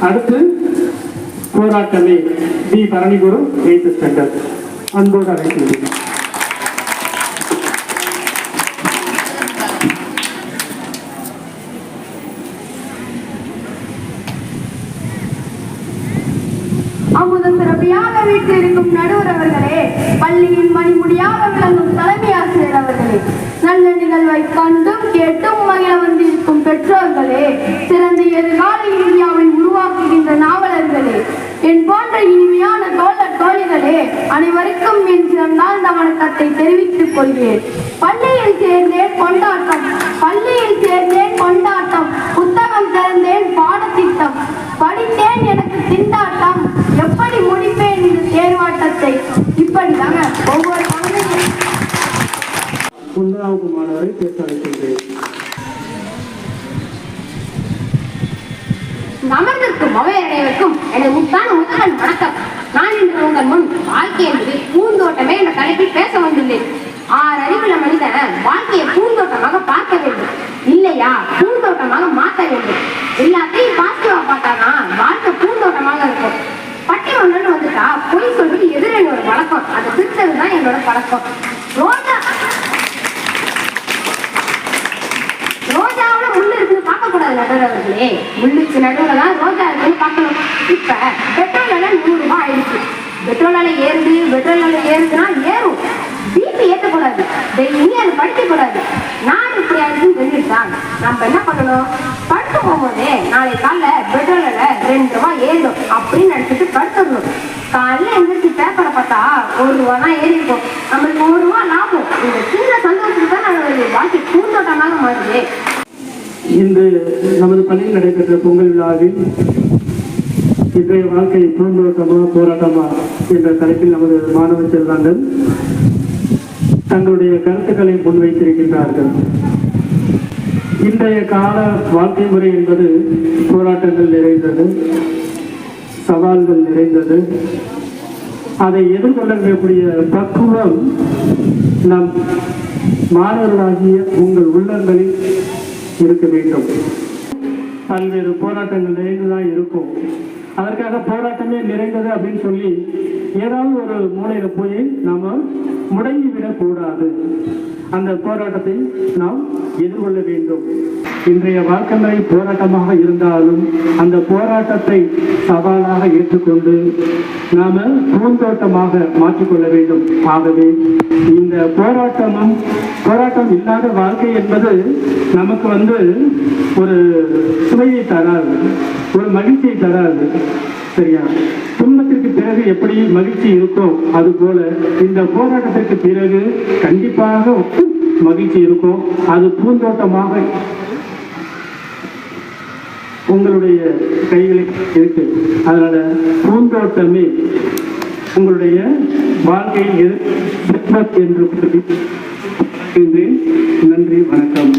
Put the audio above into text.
அடுத்து போராட்டமே D பரணிகுரு 8th standard அன்போடு அழைக்கிறேன். அமுதம் சிறப்பியாக வீட்டிலிருக்கும் நடுவர் அவர்களே, பள்ளியின் மணிமுடியாக விளங்கும் தலைமை ஆசிரியர் அவர்களே, நல்ல நிகழ்வை கண்டும் கேட்டும் மகிழ வந்திருக்கும் பெற்றோர்களே, சிறந்த எதிர்கால இந்தியாவை உருவாக்குகின்ற நாவலர்களே, என் போன்ற இனிமையான தோழர் தோழிகளே, அனைவருக்கும் என் சிறந்தாழ்ந்த வணக்கத்தை தெரிவித்துக் கொள்கிறேன். பள்ளியில் சேர்ந்தேன் கொண்டாட்டம், பள்ளியில் சேர்ந்தேன் கொண்டாட்டம், புத்தகம் திறந்தேன் பாடத்திட்டம், படித்தேன் எனக்கு திண்டாட்டம், எப்படி முடிப்பேன் இந்த தேர்வாட்டத்தை. இப்படிதாங்க ஒவ்வொரு குந்தராவுக்கு மாணவரை பேச அழைக்கின்றேன். அமர்ந்திருக்கும் அவையடையவருக்கும் எனது முத்தான முதல் வணக்கம். நான் இன்று உங்கள் முன் வாழ்க்கை என்பது பூந்தோட்டமே என்ற தலைப்பில் பேச வந்துள்ளேன். 6 அறிவுள்ள மனிதன் வாழ்க்கையை பூந்தோட்டமாக பார்க்க வேண்டும், இல்லையா பூந்தோட்டமாக மாற்ற வேண்டும். எல்லாத்தையும் பாசிட்டிவா பார்த்தாதான் வாழ்க்கை பூந்தோட்டமாக இருக்கும். பட்டிமன்றம்னு வந்துட்டா பொய் சொல்றது எதிரில் ஒரு வழக்கம், அதை திருத்ததுதான் என்னோட பழக்கம். ரோஜாவோட முள்ளு இருக்குன்னு பார்க்கக்கூடாது நடுவர்களே, முள்ளுக்கு நடுவில் தான் ரோஜா இருக்குன்னு பார்க்கணும். இப்ப பெட்ரோல் விலை 100 ரூபாய் ஆயிடுச்சு. பெட்ரோல் விலை ஏறுதுன்னா ஏறும், பிபி ஏற்றக்கூடாது, டெய்லி அது படிக்கக்கூடாது. நான் இப்படி ஆயிடுச்சுன்னு தெரிஞ்சுட்டான் நம்ம என்ன பண்ணணும், படுத்து போகும்போதே நாளை காலைல பெட்ரோல் விலை 2 ரூபாய் ஏறும் அப்படின்னு நினைச்சிட்டு படுத்துடணும். காலையில் எந்திரிச்சு பேப்பரை பார்த்தா 1 ரூபா தான் ஏறி இருக்கும், நம்மளுக்கு 1 ரூபா லாபம். இந்த சின்ன சந்தோஷத்துக்கு தான் நம்மளுடைய வாழ்க்கை பூந்தோட்டமாக மாறுது. இன்று நமது பள்ளியில் நடைபெற்ற பொங்கல் விழாவில் இன்றைய வாழ்க்கை பூந்தோட்டமா போராட்டமா என்ற தலைப்பில் நமது மாணவ செல்வங்கள் தங்களுடைய கருத்துக்களை முன்வைத்திருக்கின்றார்கள். இன்றைய கால வாழ்க்கை முறை என்பது போராட்டங்கள் நிறைந்தது, சவால்கள் நிறைந்தது. அதை எதிர்கொள்ளக்கூடிய பக்குவம் நம் மாணவர்களாகிய உங்கள் உள்ளங்களில் இருக்க வேண்டும். பல்வேறு போராட்டங்கள் நிறைந்துதான் இருக்கும். அதற்காக போராட்டமே நிறைந்தது அப்படின்னு சொல்லி ஏதாவது ஒரு மூலையில போய் நாம முடங்கிவிடக் கூடாது. அந்த போராட்டத்தை நாம் எதிர்கொள்ள வேண்டும். இன்றைய வாழ்க்கை முறை போராட்டமாக இருந்தாலும் அந்த போராட்டத்தை சவாலாக ஏற்றுக்கொண்டு நாம பூந்தோட்டமாக மாற்றிக்கொள்ள வேண்டும். ஆகவே இந்த போராட்டம் இல்லாத வாழ்க்கை என்பது நமக்கு ஒரு சுவையை தராது, ஒரு மகிழ்ச்சியை தராது. சரியா? துன்பத்திற்கு பிறகு எப்படி மகிழ்ச்சி இருக்கும், அது போல இந்த போராட்டத்திற்கு பிறகு கண்டிப்பாக மகிழ்ச்சி இருக்கும். அது பூந்தோட்டமாக உங்களுடைய கைகளில் இருக்கு. அதனால பூந்தோட்டமே உங்களுடைய வாழ்க்கையில் என்று நன்றி, வணக்கம்.